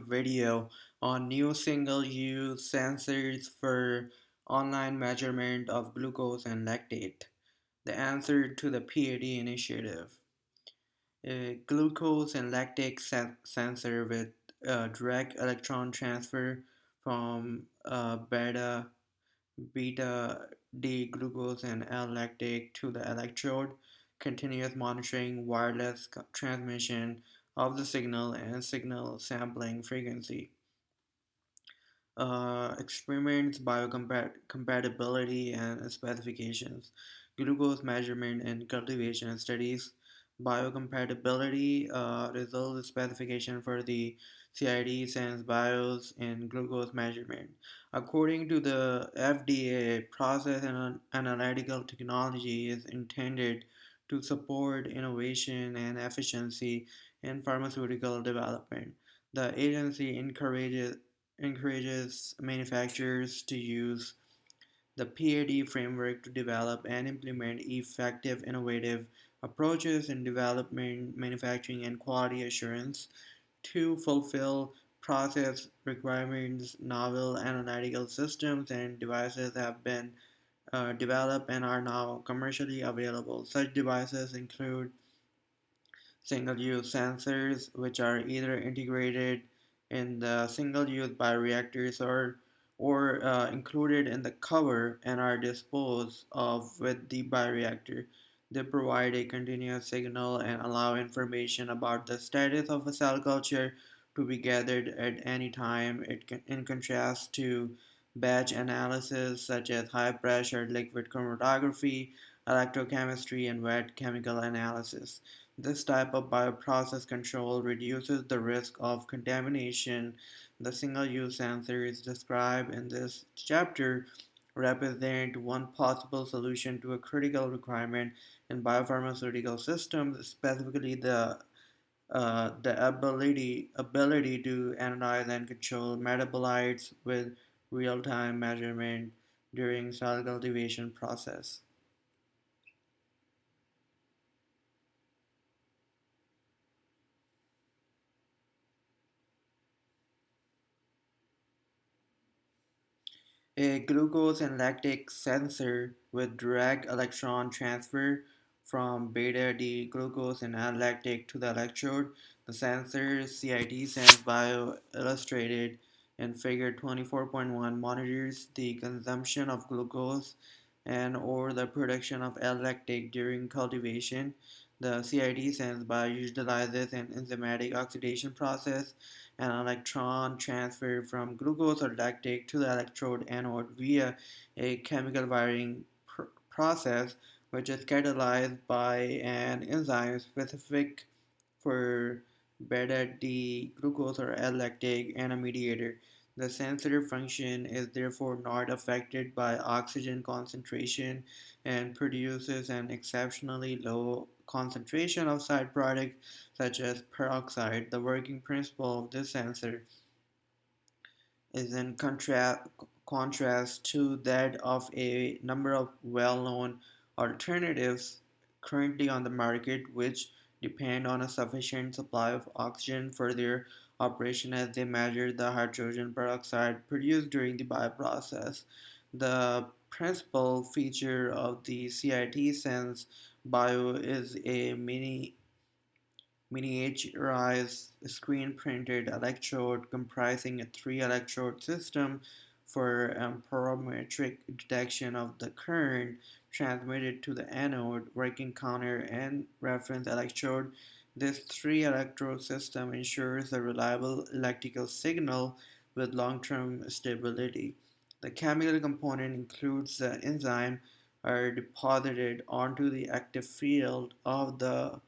video on new single-use sensors for online measurement of glucose and lactate. The answer to the PAD initiative. A glucose and lactate sensor with direct electron transfer from beta D glucose and L-lactate to the electrode, continuous monitoring, wireless transmission of the signal, and signal sampling frequency. Experiments, biocompatibility, and specifications. Glucose measurement in cultivation studies. Biocompatibility results specification for the CID sense bios in glucose measurement. According to the FDA, process and analytical technology is intended to support innovation and efficiency in pharmaceutical development. The agency encourages manufacturers to use the PAD framework to develop and implement effective, innovative approaches in development, manufacturing, and quality assurance to fulfill process requirements. Novel analytical systems and devices have been developed and are now commercially available. Such devices include single-use sensors, which are either integrated in the single-use bioreactors or included in the cover and are disposed of with the bioreactor. They provide a continuous signal and allow information about the status of a cell culture to be gathered at any time. In contrast to batch analysis such as high pressure liquid chromatography, electrochemistry, and wet chemical analysis. This type of bioprocess control reduces the risk of contamination. The single-use sensors described in this chapter represent one possible solution to a critical requirement in biopharmaceutical systems, specifically the ability to analyze and control metabolites with real-time measurement during cell cultivation process. A glucose and lactate sensor with direct electron transfer from beta D glucose and N-lactate to the electrode. The sensor CID Sense Bio illustrated in figure 24.1 monitors the consumption of glucose and or the production of L-lactate during cultivation. The CID Sense Bio utilizes an enzymatic oxidation process an electron transfer from glucose or lactate to the electrode anode via a chemical wiring process, which is catalyzed by an enzyme specific for beta D glucose or L-lactate and a mediator. The sensitive function is therefore not affected by oxygen concentration and produces an exceptionally low concentration of side products such as peroxide. The working principle of this sensor is in contrast to that of a number of well-known alternatives currently on the market, which depend on a sufficient supply of oxygen for their operation as they measure the hydrogen peroxide produced during the bioprocess. The principal feature of the CIT Sense Bio is a miniaturized screen-printed electrode comprising a three-electrode system for amperometric detection of the current transmitted to the anode, working counter, and reference electrode. This three-electrode system ensures a reliable electrical signal with long-term stability. The chemical component includes the enzyme are deposited onto the active field of the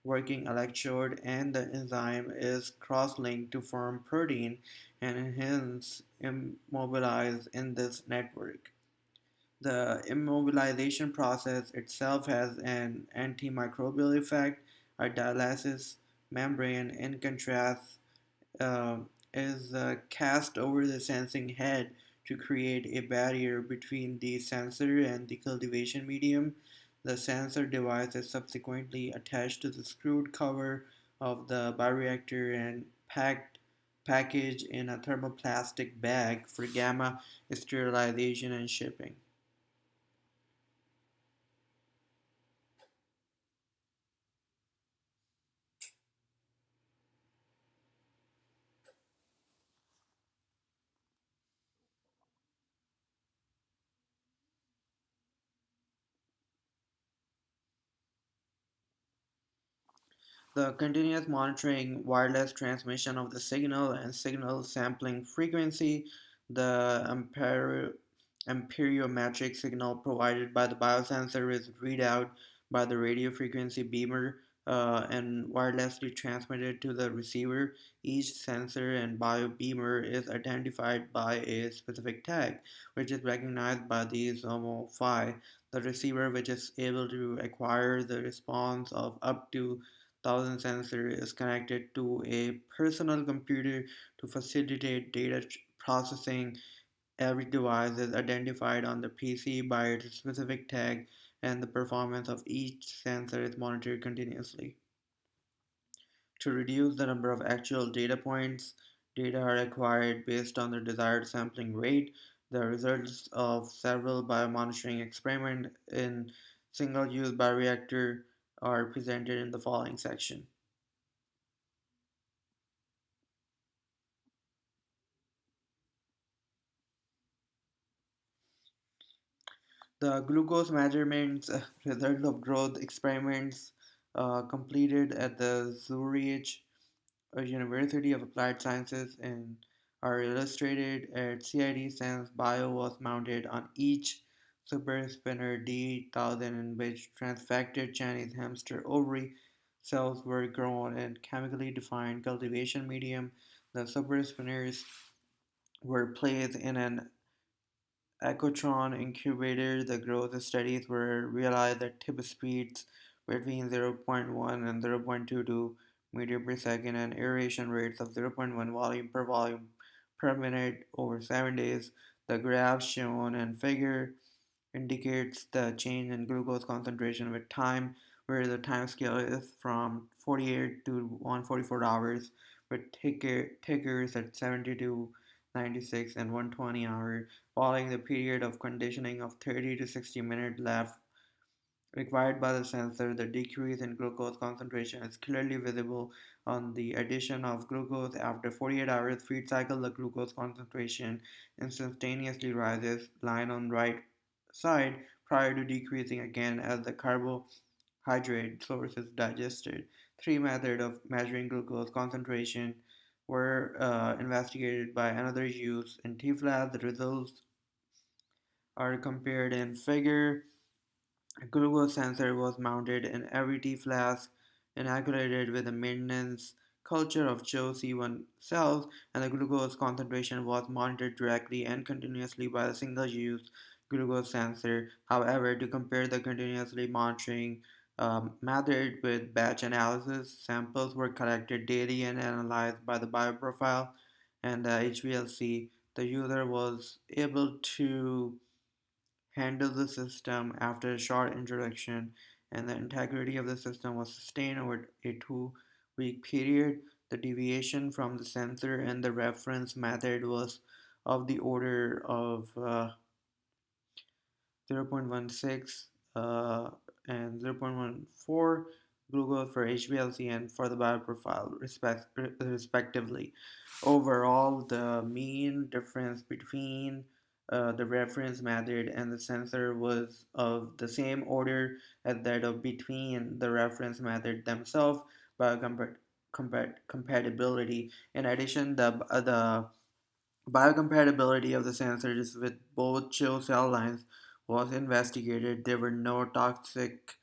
working electrode and the enzyme is cross-linked to form protein and hence immobilized in this network. The immobilization process itself has an antimicrobial effect. A dialysis membrane, in contrast, uh, is cast over the sensing head to create a barrier between the sensor and the cultivation medium. The sensor device is subsequently attached to the screwed cover of the bioreactor and packed packaged in a thermoplastic bag for gamma sterilization and shipping. The continuous monitoring wireless transmission of the signal and signal sampling frequency, the amperiometric signal provided by the biosensor is read out by the radio frequency beamer and wirelessly transmitted to the receiver. Each sensor and biobeamer is identified by a specific tag, which is recognized by the ZOMO-phi, the receiver, which is able to acquire the response of up to thousand sensor is connected to a personal computer to facilitate data processing. Every device is identified on the PC by its specific tag, and the performance of each sensor is monitored continuously. To reduce the number of actual data points, data are acquired based on the desired sampling rate. The results of several biomonitoring experiments in single-use bioreactor are presented in the following section. The glucose measurements, result of growth experiments completed at the Zurich University of Applied Sciences and are illustrated at CID Sense Bio was mounted on each super spinner D1000 in which transfected Chinese hamster ovary cells were grown in chemically defined cultivation medium. The super spinners were placed in an Ecotron incubator, the growth studies were realized at tip speeds between zero point 0.1 and 0.22 meter per second and aeration rates of zero point 0.1 volume per minute over 7 days. The graph shown in figure indicates the change in glucose concentration with time, where the time scale is from 48 to 144 hours, with tickers at 72, 96, and 120 hours. Following the period of conditioning of 30 to 60 minutes left required by the sensor, the decrease in glucose concentration is clearly visible on the addition of glucose. After 48 hours feed cycle, the glucose concentration instantaneously rises, line on right side, prior to decreasing again as the carbohydrate source is digested. Three methods of measuring glucose concentration were investigated by another use in TFLAB. The results are compared in figure. A glucose sensor was mounted in every tea flask, inoculated with a maintenance culture of CHO C1 cells, and the glucose concentration was monitored directly and continuously by a single-use glucose sensor. However, to compare the continuously monitoring method with batch analysis, samples were collected daily and analyzed by the bioprofile and the HPLC. The user was able to handle the system after a short introduction, and the integrity of the system was sustained over a 2 week period. The deviation from the sensor and the reference method was of the order of 0.16 and 0.14 glucose for HPLC and for the bioprofile, respectively. Overall, the mean difference between the reference method and the sensor was of the same order as that of between the reference method themselves by compatibility. In addition, the biocompatibility of the sensors with both CHO cell lines was investigated. There were no toxic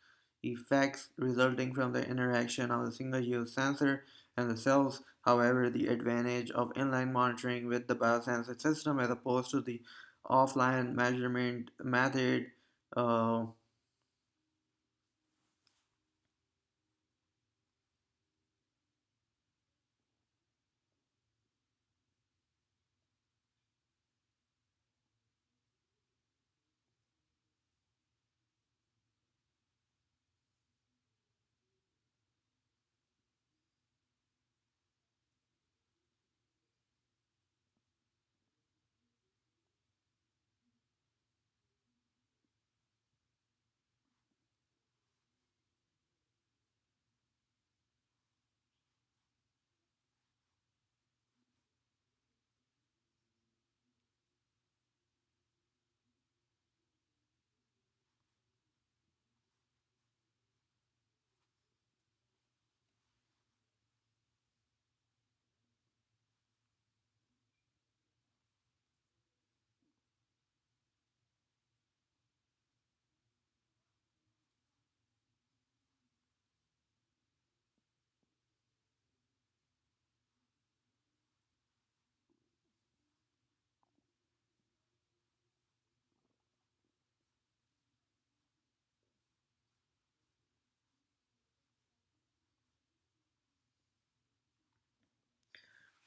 effects resulting from the interaction of the single-use sensor and the cells. However, the advantage of inline monitoring with the biosensor system as opposed to the offline measurement method uh,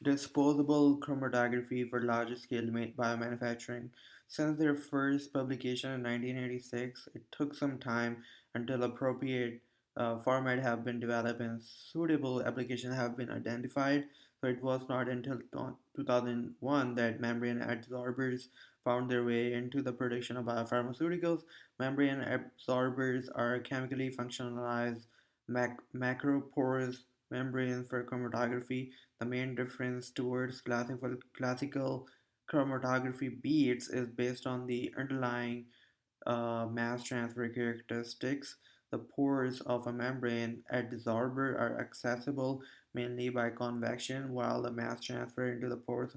Disposable chromatography for large-scale biomanufacturing. Since their first publication in 1986, it took some time until appropriate format have been developed and suitable applications have been identified. So it was not until 2001 that membrane adsorbers found their way into the production of biopharmaceuticals. Membrane absorbers are chemically functionalized macroporous membranes for chromatography. The main difference towards classical chromatography beads is based on the underlying mass transfer characteristics. The pores of a membrane adsorber are accessible mainly by convection, while the mass transfer into the pores